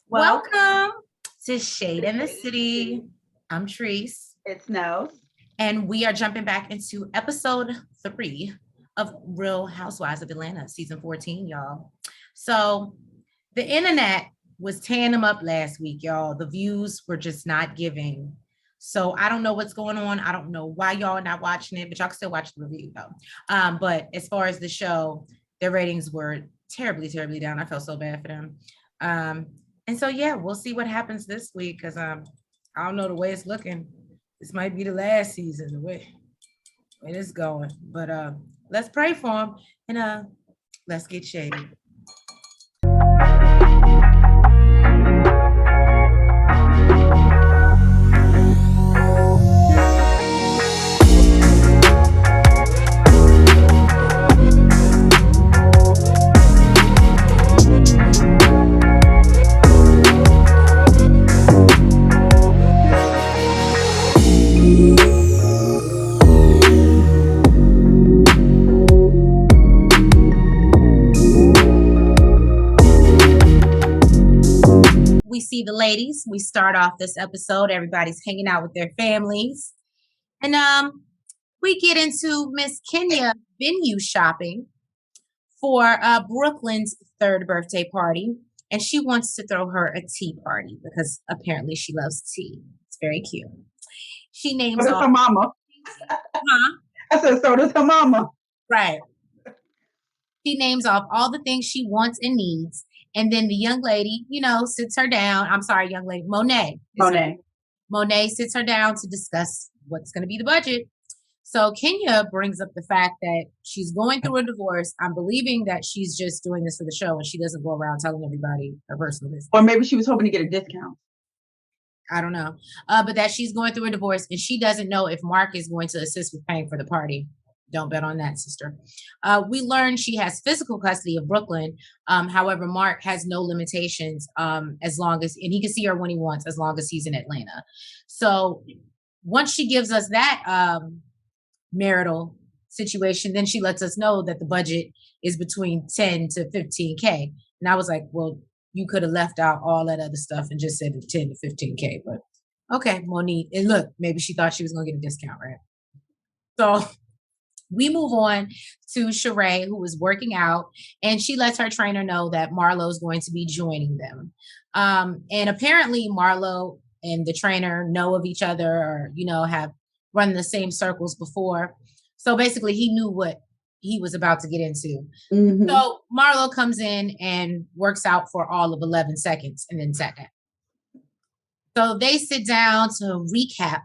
Welcome to Shadeinthecity. I'm Treese. It's Nose. And we are jumping back into episode 3 of Real Housewives of Atlanta, season 14, y'all. So the internet was tearing them up last week, y'all. The views were just not giving. So I don't know what's going on. I don't know why y'all are not watching it, but y'all can still watch the review though. But as far as the show, their ratings were terribly, terribly down. I felt so bad for them. And so, yeah, we'll see what happens this week because I don't know the way it's looking. This might be the last season, the way it's going. But let's pray for them and let's get shady. See the ladies. We start off this episode. Everybody's hanging out with their families. And we get into Miss Kenya venue shopping for Brooklyn's 3rd birthday party. And she wants to throw her a tea party because apparently she loves tea. It's very cute. She names her mama. Huh? I said, so does her mama. Right. She names off all the things she wants and needs. And then the young lady, sits her down. I'm sorry, young lady, Monet. Monet sits her down to discuss what's going to be the budget. So Kenya brings up the fact that she's going through a divorce. I'm believing that she's just doing this for the show and she doesn't go around telling everybody her personal business. Or maybe she was hoping to get a discount. I don't know. But that she's going through a divorce and she doesn't know if Mark is going to assist with paying for the party. Don't bet on that, sister. We learned she has physical custody of Brooklyn. However, Mark has no limitations as long as, and he can see her when he wants, as long as he's in Atlanta. So once she gives us that marital situation, then she lets us know that the budget is between 10 to 15K. And I was like, well, you could have left out all that other stuff and just said 10 to 15K. But okay, Monique. And look, maybe she thought she was going to get a discount, right? So we move on to Sheree, who is working out, and she lets her trainer know that Marlo is going to be joining them. And apparently Marlo and the trainer know of each other or, have run the same circles before. So basically he knew what he was about to get into. Mm-hmm. So Marlo comes in and works out for all of 11 seconds and then sat down. So they sit down to recap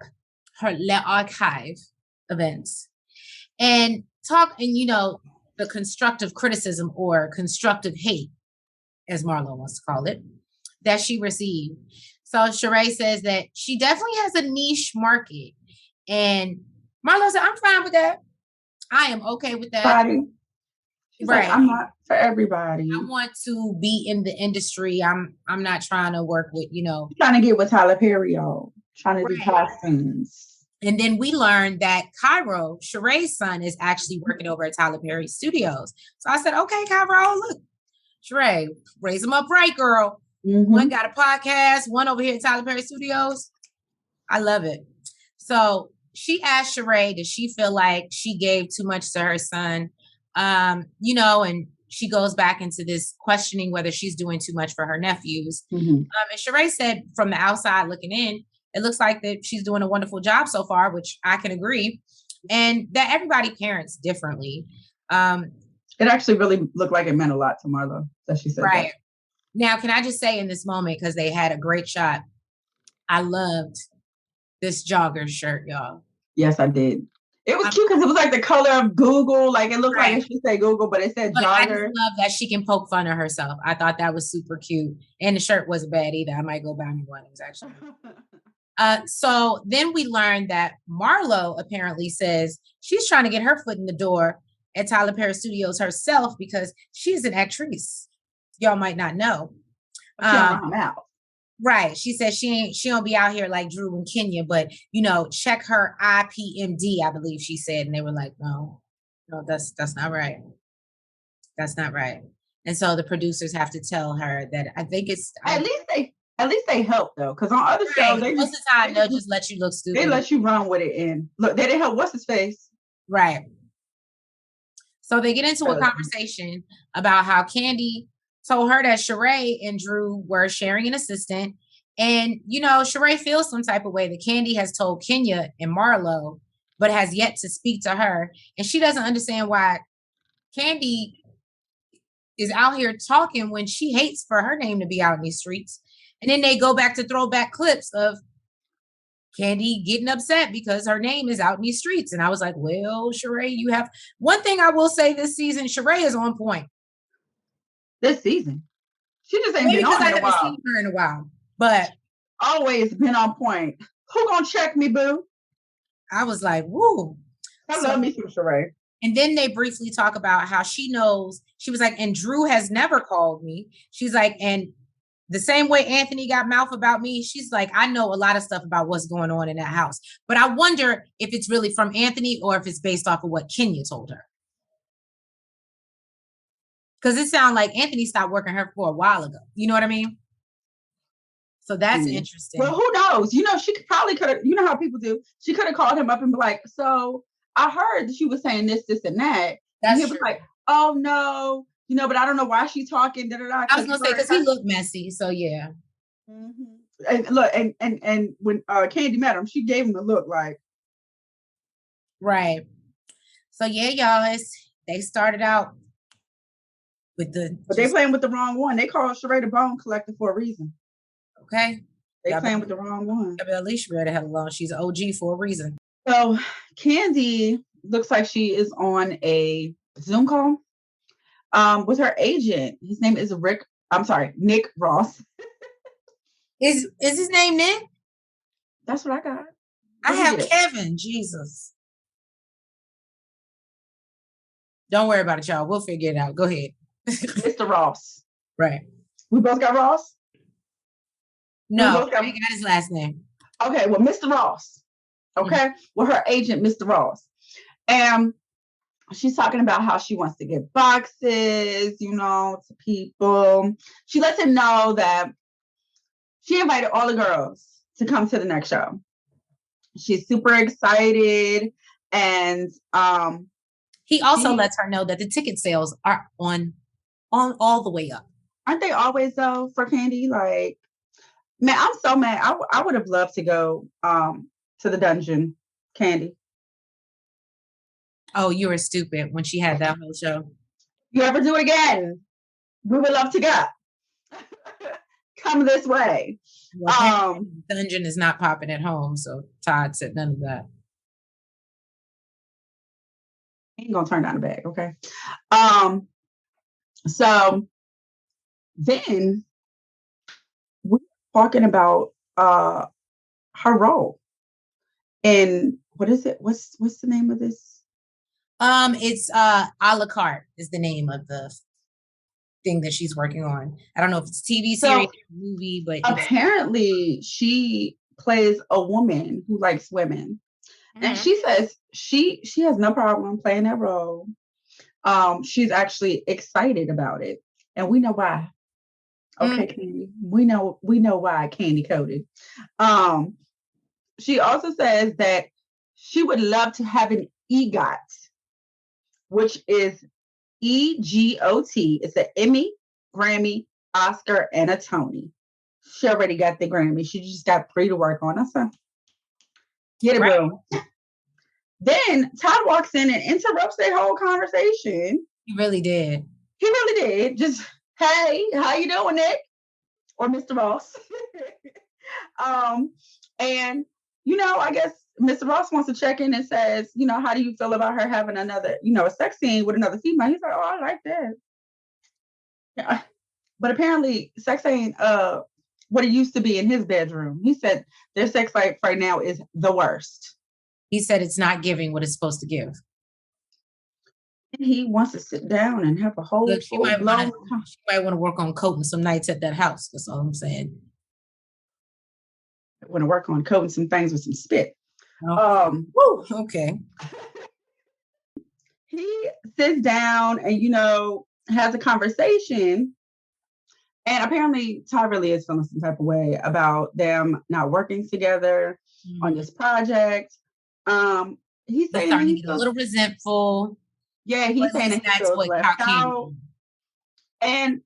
her Le Archive events. And talk, and the constructive criticism or constructive hate, as Marlo wants to call it, that she received. So Sheree says that she definitely has a niche market. And Marlo said, I'm fine with that. I am okay with that. She's right. Like, I'm not for everybody. I want to be in the industry. I'm not trying to work with, trying to get with Tyler Perry, y'all. Trying to do costumes. And then we learned that Cairo, Sheree's son, is actually working over at Tyler Perry Studios. So I said, okay, Cairo, look, Sheree, raise them up right, girl. Mm-hmm. One got a podcast, one over here at Tyler Perry Studios. I love it. So she asked Sheree, does she feel like she gave too much to her son? And she goes back into this questioning whether she's doing too much for her nephews. Mm-hmm. And Sheree said from the outside looking in, it looks like that she's doing a wonderful job so far, which I can agree. And that everybody parents differently. It actually really looked like it meant a lot to Marlo that she said right. that. Now, can I just say in this moment, because they had a great shot, I loved this jogger shirt, y'all. Yes, I did. It was cute because it was like the color of Google. Like it looked like it should say Google, but it said jogger. I just love that she can poke fun of herself. I thought that was super cute. And the shirt wasn't bad either. I might go buy me one. It was actually so then we learned that Marlo apparently says she's trying to get her foot in the door at Tyler Perry Studios herself because she's an actress. Y'all might not know. Right. She says she don't be out here like Drew and Kenya, but check her IPMD, I believe she said. And they were like, no, that's not right. That's not right. And so the producers have to tell her that I think it's at least they help though, because on other shows they most of the time they'll just let you look stupid. They let you run with it, and look, they didn't help what's his face. Right. So they get into a conversation about how Kandi told her that Sheree and Drew were sharing an assistant. And, you know, Sheree feels some type of way that Kandi has told Kenya and Marlo, but has yet to speak to her. And she doesn't understand why Kandi is out here talking when she hates for her name to be out in these streets. And then they go back to throwback clips of Kandi getting upset because her name is out in these streets. And I was like, well, Sheree, you have one thing I will say this season, Sheree is on point. This season. She just ain't been on in a while. I haven't seen her in a while, but always been on point. Who gonna check me, boo? I was like, woo. I love me some Sheree. And then they briefly talk about how she knows, she was like, and Drew has never called me. She's like, and the same way Anthony got mouth about me, she's like, I know a lot of stuff about what's going on in that house. But I wonder if it's really from Anthony or if it's based off of what Kenya told her. Because it sounded like Anthony stopped working her for a while ago. You know what I mean? So that's interesting. Well, who knows? You know, she probably could have, you know how people do. She could have called him up and be like, so I heard that she was saying this, this, and that. That's and he was like, oh no. You know, but I don't know why she's talking. Da, da, da, I was gonna say because he looked messy, so yeah. Mm-hmm. And look, and when Kandi met him, she gave him a look like, right. So yeah, y'all, they started out with but they playing with the wrong one. They called Sheree the Bone Collector for a reason. Okay, they playing with the wrong one. At least Sheree had alone. She's an OG for a reason. So Kandi looks like she is on a Zoom call. With her agent. His name is Nick Ross. Is his name Nick? That's what I got. I have Kevin. Jesus. Don't worry about it, y'all. We'll figure it out. Go ahead. Mr. Ross. Right. We both got Ross? No, I got his last name. Okay, well, Mr. Ross. Okay. Mm-hmm. Well, her agent, Mr. Ross. And she's talking about how she wants to give boxes, you know, to people. She lets him know that she invited all the girls to come to the next show. She's super excited. And he also lets her know that the ticket sales are on all the way up. Aren't they always though for Kandi? Like, man, I'm so mad. I would have loved to go to the dungeon, Kandi. Oh, you were stupid when she had that whole show. You ever do it again? We would love to go. Come this way. Well, dungeon is not popping at home, so Todd said none of that. Ain't gonna turn down the bag, okay? So then we're talking about her role. And what is it? What's the name of this? It's a la carte is the name of the thing that she's working on. I don't know if it's a TV series or movie, but apparently she plays a woman who likes women. Mm-hmm. And she says she has no problem playing that role. She's actually excited about it. And we know why. Okay, Kandi. We know why Kandi coded. She also says that she would love to have an EGOT, which is EGOT. It's an Emmy, Grammy, Oscar, and a Tony. She already got the Grammy. She just got 3 to work on. That's a get it, bro. Then Todd walks in and interrupts their whole conversation. He really did. He really did. Just, hey, how you doing, Nick? Or Mr. Ross. And, you know, I guess Mr. Ross wants to check in and says, you know, how do you feel about her having another, you know, a sex scene with another female? He's like, oh, I like that. Yeah. But apparently sex ain't what it used to be in his bedroom. He said their sex life right now is the worst. He said it's not giving what it's supposed to give. He wants to sit down and have a whole she might want to work on coating some nights at that house. That's all I'm saying. I want to work on coating some things with some spit. Okay. He sits down and, you know, has a conversation, and apparently Todd really is feeling some type of way about them not working together on Mhm. this project. He's He's saying that starting to he get a feels, little resentful. yeah, But he's saying he's that he that's feels what left how Candy out. is. And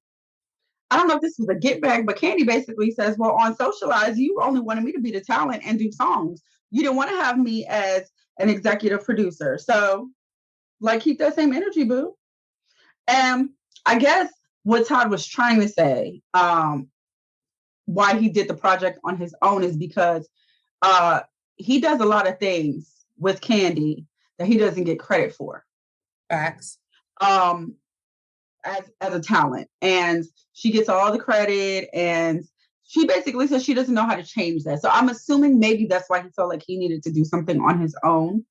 I don't know if this was a get back, but Candy basically says, well, on Socialize, you only wanted me to be the talent and do songs. You didn't want to have me as an executive producer. So, like, keep that same energy, boo. And I guess what Todd was trying to say, why he did the project on his own, is because uh, he does a lot of things with Candy that he doesn't get credit for. Facts. Um, as a talent, and she gets all the credit, and she basically says she doesn't know how to change that. So I'm assuming maybe that's why he felt like he needed to do something on his own,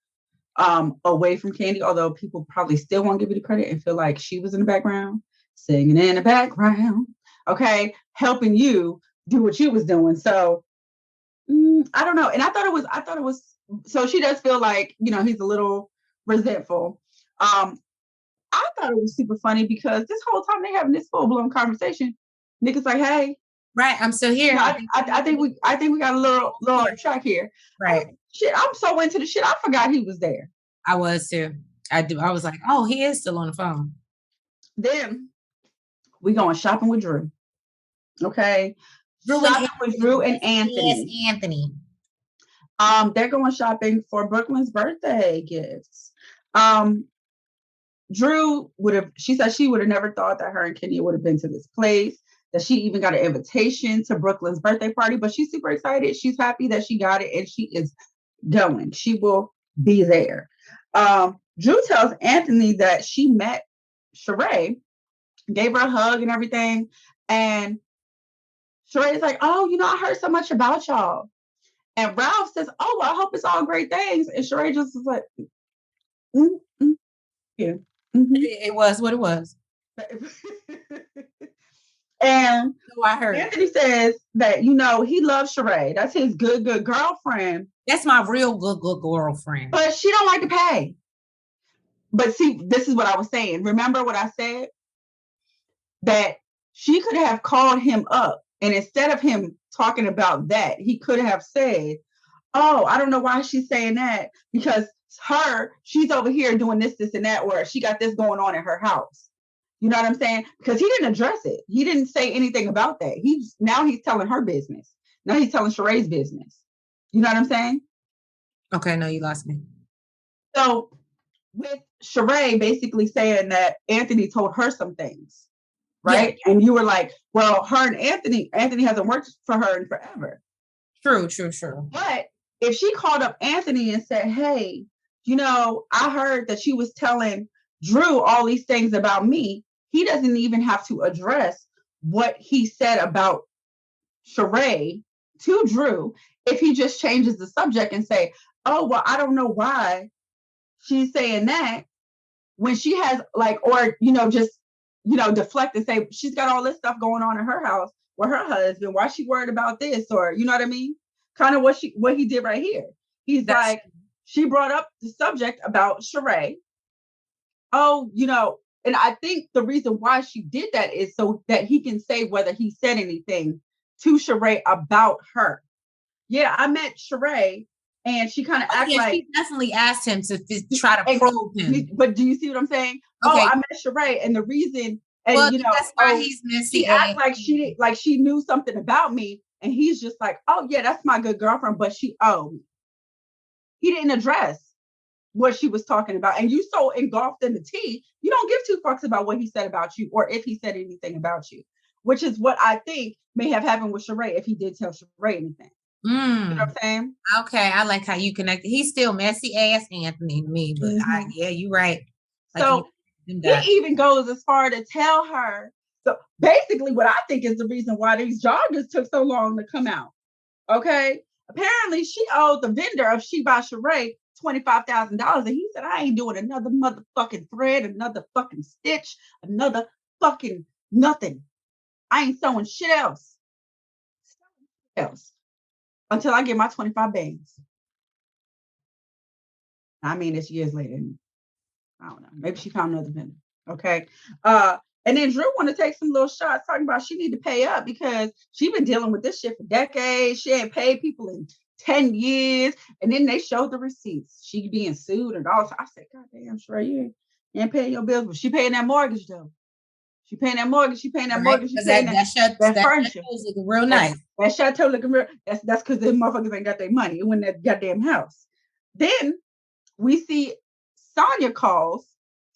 away from Candy, although people probably still won't give you the credit and feel like she was in the background singing in the background, okay, helping you do what you was doing. So I don't know. And I thought it was so she does feel like, he's a little resentful. I thought it was super funny because this whole time they having this full blown conversation, Nick like, "Hey, Right. I'm still here. I think we got a little on track here." Right. Shit, I'm so into the shit. I forgot he was there. I was too. I was like, oh, he is still on the phone. Then we going shopping with Drew. Okay, Drew and shopping with Drew and yes, Anthony. Anthony. They're going shopping for Brooklyn's birthday gifts. Um, Drew would have, she said she would have never thought that her and Kenya would have been to this place, that she even got an invitation to Brooklyn's birthday party, but she's super excited. She's happy that she got it and she is going. She will be there. Drew tells Anthony that she met Sheree, gave her a hug and everything. And Sheree's like, oh, I heard so much about y'all. And Ralph says, oh, well, I hope it's all great things. And Sheree just is like, mm, yeah. Mm-hmm. It was what it was. And So I heard Anthony says that, he loves Sheree. That's his good girlfriend. that's my real good girlfriend. But she don't like to pay. But see, this is what I was saying. Remember what I said? That she could have called him up, and instead of him talking about that, he could have said, oh, I don't know why she's saying that, because she's over here doing this, and that, or she got this going on in her house. You know what I'm saying? Because he didn't address it. He didn't say anything about that. Now he's telling her business. Now he's telling Sheree's business. You know what I'm saying? Okay, no, you lost me. So with Sheree basically saying that Anthony told her some things, right? Yeah. And you were like, well, her and Anthony hasn't worked for her in forever. True. But if she called up Anthony and said, hey, I heard that she was telling Drew all these things about me, he doesn't even have to address what he said about Sheree to Drew if he just changes the subject and say, oh, well, I don't know why she's saying that, when she has deflect and say she's got all this stuff going on in her house with her husband. Why she worried about this? Or you know what I mean? Kind of what he did right here. She brought up the subject about Sheree. Oh, and I think the reason why she did that is so that he can say whether he said anything to Sheree about her. Yeah, I met Sheree, and she kind of acts like she definitely asked him to try to probe him. But do you see what I'm saying? Okay. Oh, I met Sheree, and the reason, and that's why he's messy. She acts like she knew something about me, and he's just like, oh yeah, that's my good girlfriend, but he didn't address what she was talking about, and you so engulfed in the tea, you don't give two fucks about what he said about you or if he said anything about you, which is what I think may have happened with Sheree if he did tell Sheree anything. You know what I'm saying? Okay, I like how you connected. He's still messy ass Anthony to me, but yeah, you're right. Like so he even goes as far to tell her. So basically, what I think is the reason why these joggers took so long to come out. Okay, apparently she owed the vendor of She by Sheree $25,000, and he said, I ain't doing another motherfucking thread, another fucking stitch, another fucking nothing. I ain't sewing shit else until I get my 25 bangs. I mean, it's years later. I don't know. Maybe she found another vendor. Okay. And then Drew want to take some little shots talking about she need to pay up because she been dealing with this shit for decades. She ain't paid people in 10 years. And then they showed the receipts. She being sued and all. I said, God damn, Sheree, you ain't paying your bills. But she paying that mortgage though. She paying that mortgage. She paying that Right? mortgage. She Because paying that furniture. chateau's looking real nice. That chateau looking real. That's because the motherfuckers ain't got their money. It went in that goddamn house. Then we see Sonya calls.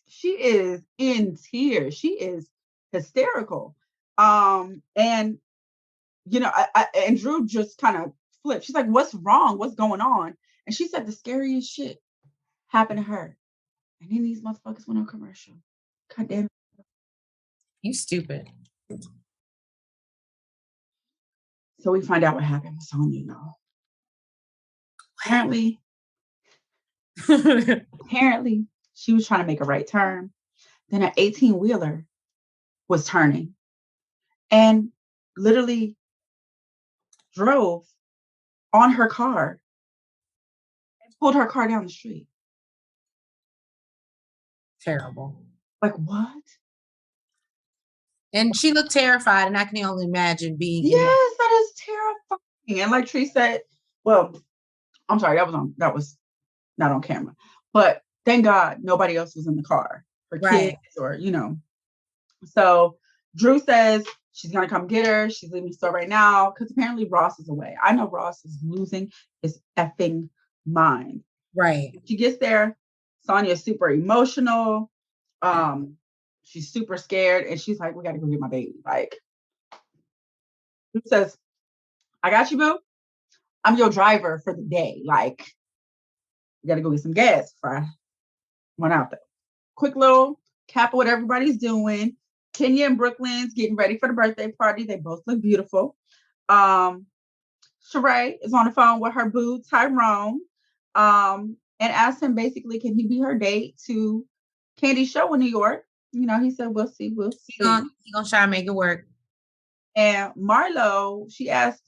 She is in tears. She is hysterical. And you know, and Drew just kind of flipped. She's like, "What's wrong? What's going on?" And she said the scariest shit happened to her. And then these motherfuckers went on commercial. God damn it. You stupid. So we find out what happened with Sonya, y'all. Apparently, she was trying to make a right turn. Then an 18-wheeler was turning and literally drove on her car and pulled her car down the street. Terrible. Like, what? And she looked terrified, and I can only imagine being. Yes, that is terrifying. And like Tree said, well, I'm sorry, that was not on camera. But thank God nobody else was in the car. Her kids or, you know. So Drew says she's gonna come get her. She's leaving the store right now because apparently Ross is away. I know Ross is losing his effing mind. Right. She gets there. Sonya's super emotional. She's super scared, and she's like, "We got to go get my baby." Like, Drew says, "I got you, boo. I'm your driver for the day. Like, we got to go get some gas before I run out there." Quick little cap of what everybody's doing. Kenya and Brooklyn's getting ready for the birthday party. They both look beautiful. Sheree is on the phone with her boo, Tyrone, and asked him basically, can he be her date to Candy's show in New York? You know, he said, we'll see. He's gonna try to make it work. And Marlo, she asked,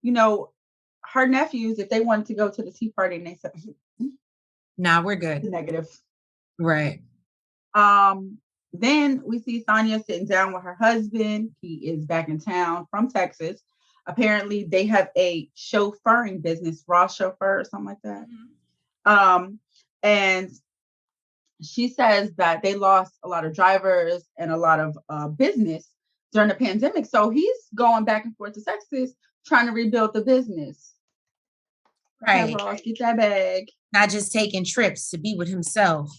you know, her nephews if they wanted to go to the tea party, and they said, nah, we're good. Negative. Right. Then we see Sonya sitting down with her husband. He is back in town from Texas. Apparently, they have a chauffeuring business, Ross Chauffeur or something like that. Mm-hmm. And she says that they lost a lot of drivers and a lot of business during the pandemic. So he's going back and forth to Texas trying to rebuild the business. Right. Okay, Ross, get that bag. Not just taking trips to be with himself.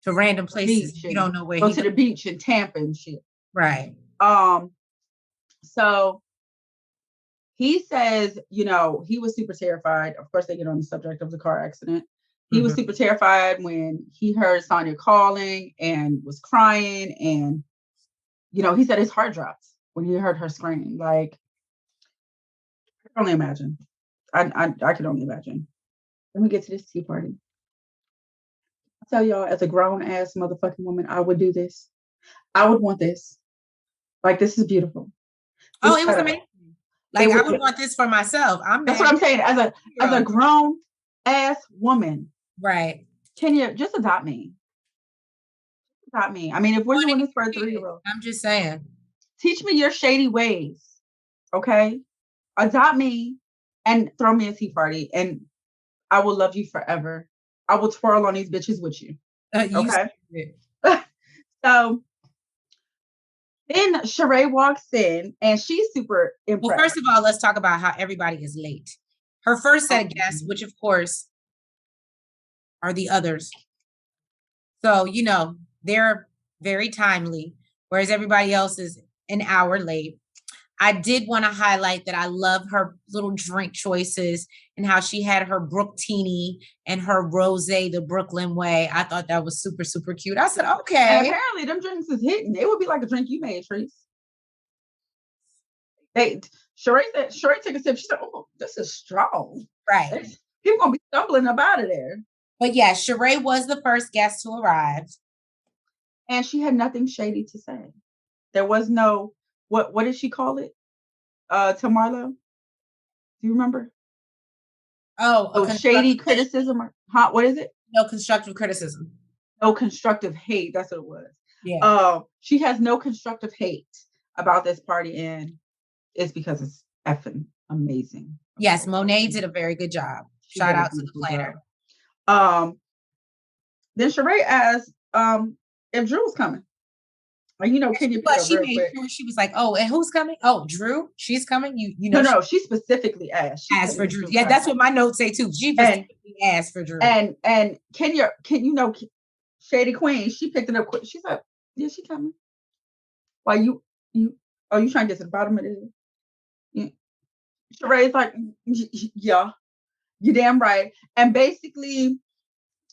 To random places you don't know where go to the beach in Tampa and shit. Right. So he says, you know, he was super terrified. Of course, they get on the subject of the car accident. He was super terrified when he heard Sonya calling and was crying. And, you know, he said his heart dropped when he heard her scream. Like, I can only imagine. I can only imagine. Then we get to this tea party. Tell y'all, as a grown ass motherfucking woman, I would do this. I would want this. Like, this is beautiful. Oh, it was amazing. Like, I would want this for myself. That's what I'm saying. As a grown ass woman, right? Kenya, just adopt me. Adopt me. I mean, if we're doing this for a 3-year-old, I'm just saying. Teach me your shady ways, okay? Adopt me and throw me a tea party, and I will love you forever. I will twirl on these bitches with you. Okay. So then Sheree walks in and she's super impressed. Well, first of all, let's talk about how everybody is late. Her first set of guests, which of course are the others. So, you know, they're very timely, whereas everybody else is an hour late. I did want to highlight that I love her little drink choices and how she had her Brooktini and her rosé the Brooklyn way. I thought that was super, super cute. I said, okay. And apparently them drinks is hitting. It would be like a drink you made, Treese. Sheree took a sip. She said, oh, this is strong. Right. People gonna be stumbling up out of there. But yeah, Sheree was the first guest to arrive. And she had nothing shady to say. There was no, what did she call it? To Marlo? Do you remember? Oh, shady criticism? What is it? No constructive criticism. No constructive hate. That's what it was. Yeah. She has no constructive hate about this party, and it's because it's effing amazing. Yes, Okay. Monet did a very good job. She Shout did a out to the beautiful planner. job. Then Sheree asked if Drew was coming. Like, Kenya picked But up she real made quick. sure she was like, "Oh, and who's coming? Oh, Drew, she's coming." No, she specifically asked. She asked said, for "Is Drew. Drew Yeah, coming?" that's what my notes say too. She And specifically asked for Drew. and Kenya, Shady Queen, she picked it up quick. She's like, "Yeah, she coming." Why you are you trying to get to the bottom of this? Yeah. Sheree's like, "Yeah, you damn right." And basically,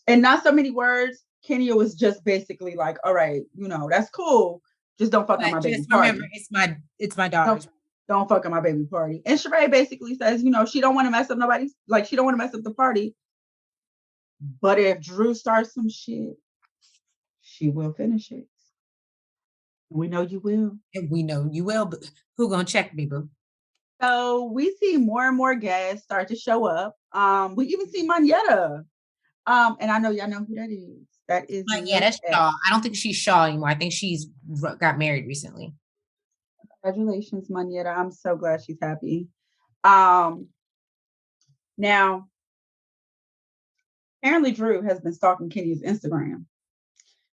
in not so many words, Kenya was just basically like, "All right, that's cool. Just don't fuck on But my baby just remember, party. it's my Don't daughter's. don't fuck on my baby party." And Sheree basically says, she don't want to mess up nobody's, like, she don't want to mess up the party. But if Drew starts some shit, she will finish it. We know you will. And we know you will, but who gonna check me, boo? So we see more and more guests start to show up. We even see Manetta. And I know y'all know who that is. That is Yeah, Look that's at. Shaw. I don't think she's Shaw anymore. I think she's got married recently. Congratulations, Manetta. I'm so glad she's happy. Now, apparently Drew has been stalking Kenya's Instagram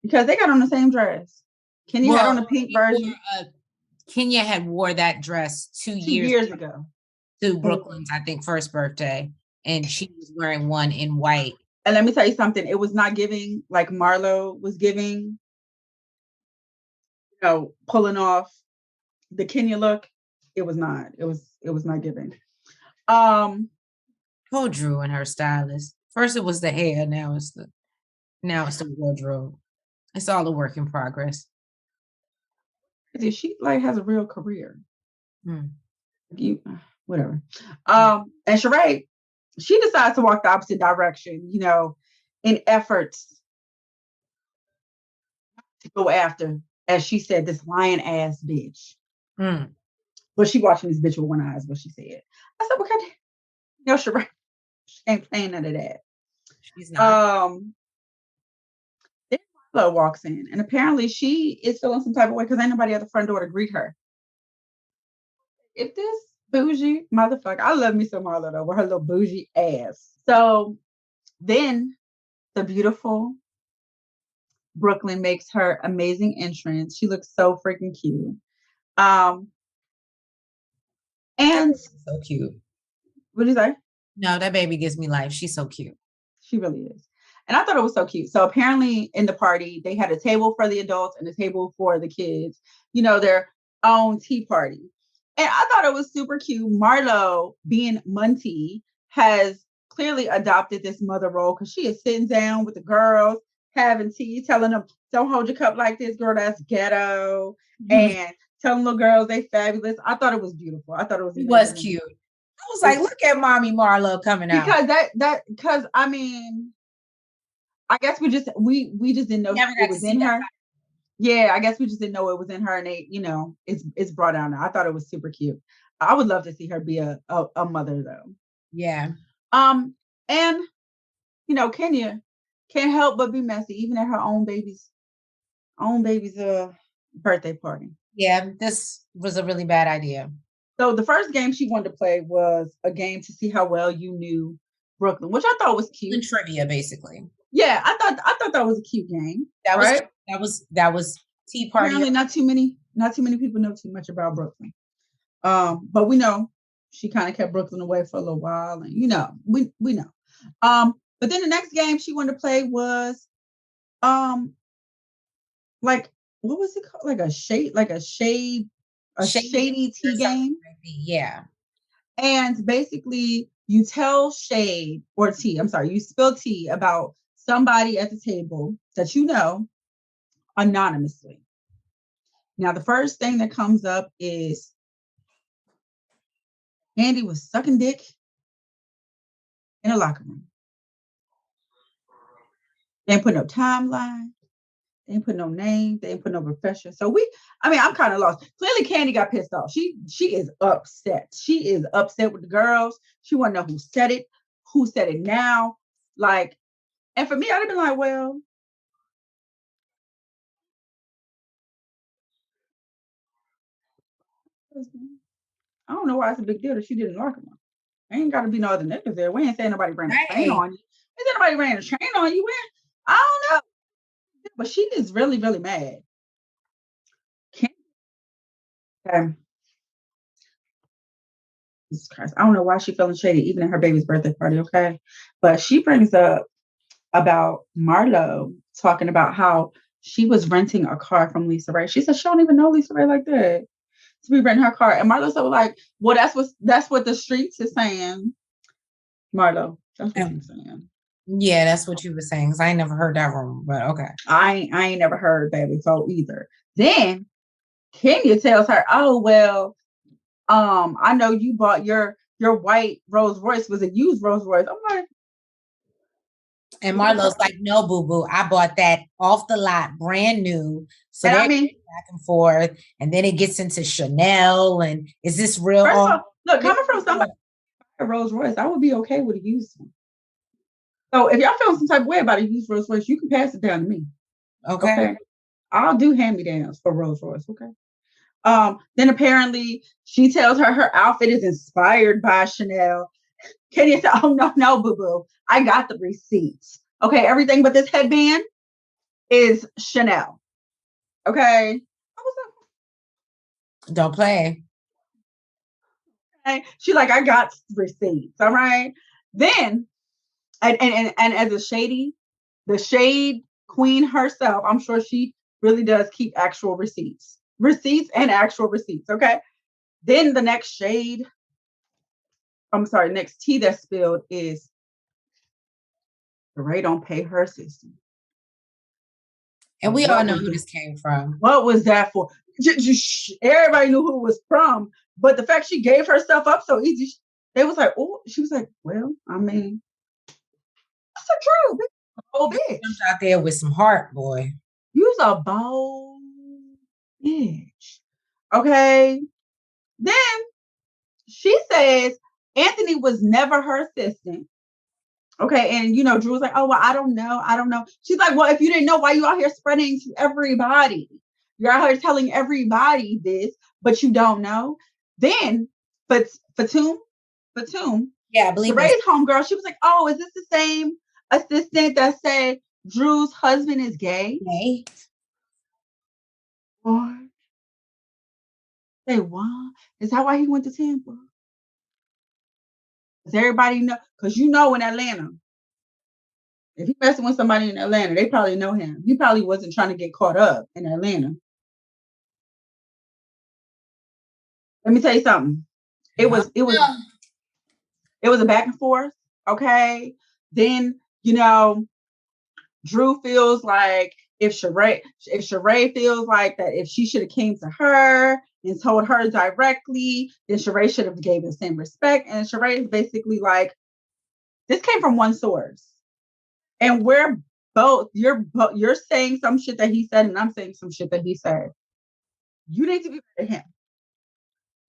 because they got on the same dress. Kenya had on a pink version Kenya had wore that dress 2 2 years ago to Brooklyn's, I think, first birthday, and she was wearing one in white. And let me tell you something. It was not giving like Marlo was giving, pulling off the Kenya look. It was not. It was not giving. Poor Drew and her stylist. First it was the hair, now it's the wardrobe. It's all a work in progress. She like has a real career. Hmm. Whatever. And Sheree, she decides to walk the opposite direction, in efforts to go after, as she said, this lion ass bitch. But she watching this bitch with one eye is what she said. I said, okay, Sheree, she ain't playing none of that. She's not. Then Marlo walks in, and apparently she is feeling some type of way because ain't nobody at the front door to greet her. If this bougie motherfucker, I love me some Marlo though, with her little bougie ass. So then the beautiful Brooklyn makes her amazing entrance. She looks so freaking cute. And so cute. What do you say? No, that baby gives me life. She's so cute. She really is. And I thought it was so cute. So apparently in the party, they had a table for the adults and a table for the kids, their own tea party. And I thought it was super cute. Marlo, being Muntie, has clearly adopted this mother role because she is sitting down with the girls, having tea, telling them, don't hold your cup like this, girl, that's ghetto. And telling little girls they fabulous. I thought it was beautiful. I thought it was amazing. It was cute. I was like, look at mommy Marlo coming out. Because I mean, I guess we just didn't know it was in her. Yeah, I guess we just didn't know it was in her, and it's brought out now. I thought it was super cute. I would love to see her be a mother though. Yeah. And Kenya can't help but be messy, even at her own baby's birthday party. Yeah, this was a really bad idea. So the first game she wanted to play was a game to see how well you knew Brooklyn, which I thought was cute. And trivia, basically. Yeah, I thought that was a cute game. That right? That was tea party. Apparently, not too many people know too much about Brooklyn. But we know she kind of kept Brooklyn away for a little while, and we know. But then the next game she wanted to play was, like, what was it called? Like a shady tea game. Yeah. And basically, you tell shade or tea. I'm sorry, you spill tea about somebody at the table that you know anonymously. Now, the first thing that comes up is Andy was sucking dick in a locker room. They ain't put no timeline. They ain't put no name. They ain't put no profession. So I'm kind of lost. Clearly, Candy got pissed off. She is upset. She is upset with the girls. She want to know who said it now. Like, and for me, I'd have been like, well, I don't know why it's a big deal that she didn't like him. Ain't got to be no other niggas there. We ain't saying nobody ran a train Right. on you. Ain't saying nobody ran a train on you. I don't know. But she is really, really mad. Okay. Jesus Christ. I don't know why she feeling shady, even at her baby's birthday party, okay? But she brings up about Marlo talking about how she was renting a car from Lisa Ray. She said she don't even know Lisa Ray like that to be renting her car. And Marlo said, like, well, that's what the streets is saying. Marlo, that's what she's saying. Yeah, that's what you were saying. Because I ain't never heard that rumor, but okay. I ain't never heard that before either. Then Kenya tells her, oh, well, I know you bought your white Rolls Royce was a used Rolls Royce. I'm like, and Marlo's like, no, boo boo, I bought that off the lot, brand new. So they're back and forth, and then it gets into Chanel. And is this real? First of all, look, coming from somebody a Rolls Royce, I would be okay with a used one. So if y'all feel some type of way about a used Rolls Royce, you can pass it down to me. Okay. I'll do hand-me-downs for Rolls Royce. Okay. Then apparently she tells her outfit is inspired by Chanel. Kenya said, oh, no, boo-boo. I got the receipts. Okay, everything but this headband is Chanel. Okay. I was like, don't play. Okay. She like, I got receipts. All right. Then, and as a the shade queen herself, I'm sure she really does keep actual receipts and actual receipts. Okay. Then the next next tea that's spilled is Ray don't pay her sister. And we all know who this came from. What was that for? Everybody knew who it was from, but the fact she gave herself up so easy, they was like, oh, she was like, well, I mean, that's the truth. Oh, bitch. Jumped out there with some heart, boy. You's a bold bitch. Okay. Then she says Anthony was never her assistant. Okay. And, Drew was like, oh, well, I don't know. She's like, well, if you didn't know, why you out here spreading to everybody? You're out here telling everybody this, but you don't know. Then, Fatum, yeah, I believe Sheray's homegirl, she was like, oh, is this the same assistant that said Drew's husband is gay? Gay? Or say what? Is that why he went to Tampa? Does everybody know? Because in Atlanta, if he messing with somebody in Atlanta, they probably know him. He probably wasn't trying to get caught up in Atlanta. Let me tell you something. It was a back and forth. Okay. Then, Drew feels like if Sheree feels like that if she should have came to her and told her directly, then Sheree should have gave the same respect. And Sheree is basically like, this came from one source. And we're both, you're saying some shit that he said, and I'm saying some shit that he said. You need to be better than him.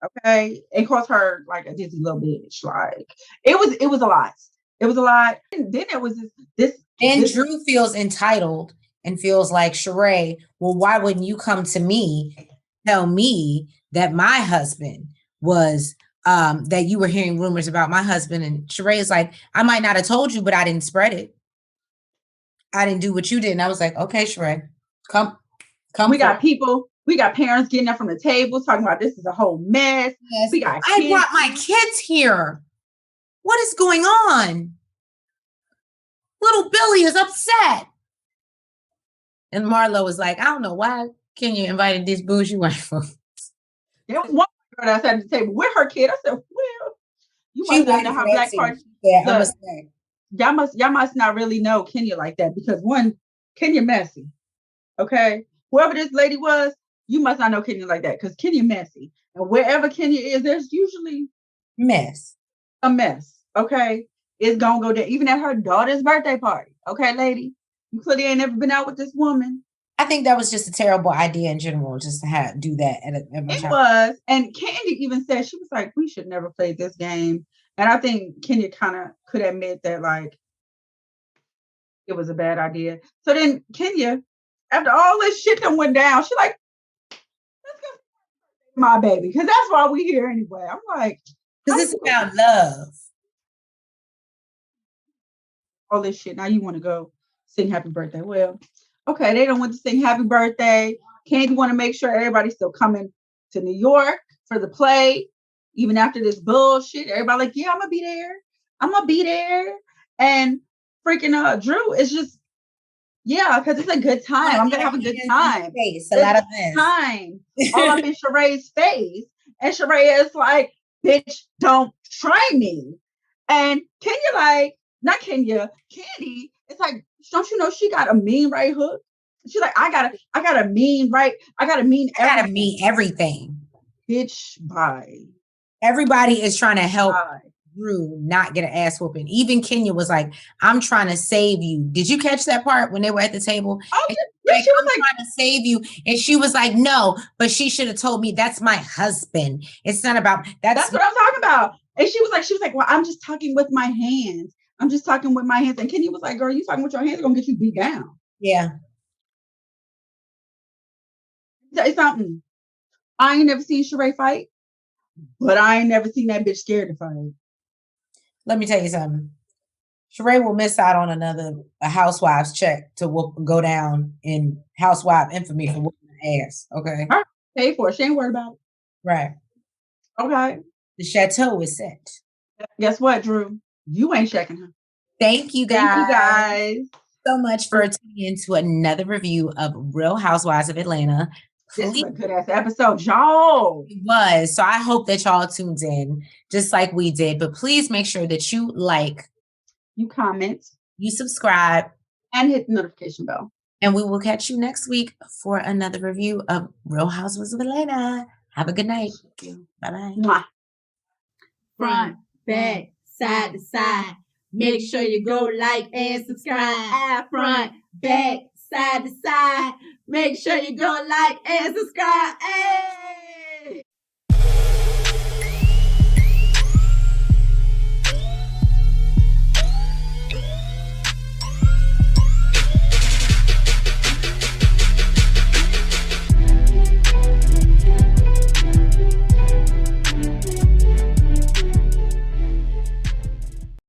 Okay. It calls her like a dizzy little bitch. Like it was a lot. It was a lot. And then it was this. Drew feels entitled and feels like, Sheree, well, why wouldn't you come to me, tell me that my husband was, that you were hearing rumors about my husband? And Sheree is like, I might not have told you, but I didn't spread it. I didn't do what you did. And I was like, okay, Sheree, come. We got people. We got parents getting up from the table talking about this is a whole mess. Yes. We got I brought my kids here. What is going on? Little Billy is upset. And Marlo was like, I don't know why Kenya invited this bougie white folks. There was one girl that sat at the table with her kid. I said, well, you must not know how black party. Yeah, y'all must not really know Kenya like that because one, Kenya messy. Okay. Whoever this lady was, you must not know Kenya like that because Kenya messy. And wherever Kenya is, there's usually a mess. Okay. It's going to go there, even at her daughter's birthday party. Okay, lady. You clearly ain't never been out with this woman. I think that was just a terrible idea in general, just to do that at my child. Was. And Candy even said, she was like, we should never play this game. And I think Kenya kind of could admit that, like, it was a bad idea. So then Kenya, after all this shit that went down, she like, let's go my baby, because that's why we here anyway. I'm like, because it's about love. All this shit. Now you want to go sing happy birthday. Well, okay, they don't want to sing happy birthday. Candy want to make sure everybody's still coming to New York for the play, even after this bullshit. Everybody like, yeah, I'm gonna be there. I'm gonna be there. And freaking Drew is just, yeah, because it's a good time. I'm gonna have a good time. A lot of time all up in Sheree's face. And Sheree is like, bitch, don't try me. And Kenya like, not Kenya, Candy, it's like, don't you know she got a mean right hook? She's like, I got a mean right, I got to mean everything. Bitch, bye. Everybody is trying to help Drew not get an ass whooping. Even Kenya was like, I'm trying to save you. Did you catch that part when they were at the table? Oh, yeah, she was like, trying to save you. And she was like, no, but she should have told me that's my husband. It's not about that's what I'm talking about. And she was like, well, I'm just talking with my hands. I'm just talking with my hands. And Kenya was like, girl, you talking with your hands are gonna get you beat down. Yeah. Tell you something. I ain't never seen Sheree fight, but I ain't never seen that bitch scared to fight. Let me tell you something. Sheree will miss out on a housewives check to go down in housewife infamy for whooping her ass. Okay. Her pay for it. She ain't worried about it. Right. Okay. The chateau is set. Guess what, Drew? You ain't checking her. Thank you guys. Thank you guys so much for tuning into another review of Real Housewives of Atlanta. This was a good ass episode, y'all. It was. So I hope that y'all tuned in just like we did. But please make sure that you like, you comment, you subscribe, and hit the notification bell. And we will catch you next week for another review of Real Housewives of Atlanta. Have a good night. Bye-bye. Front, back, side to side. Make sure you go like and subscribe. Front, back, side to side. Make sure you go like and subscribe. Hey!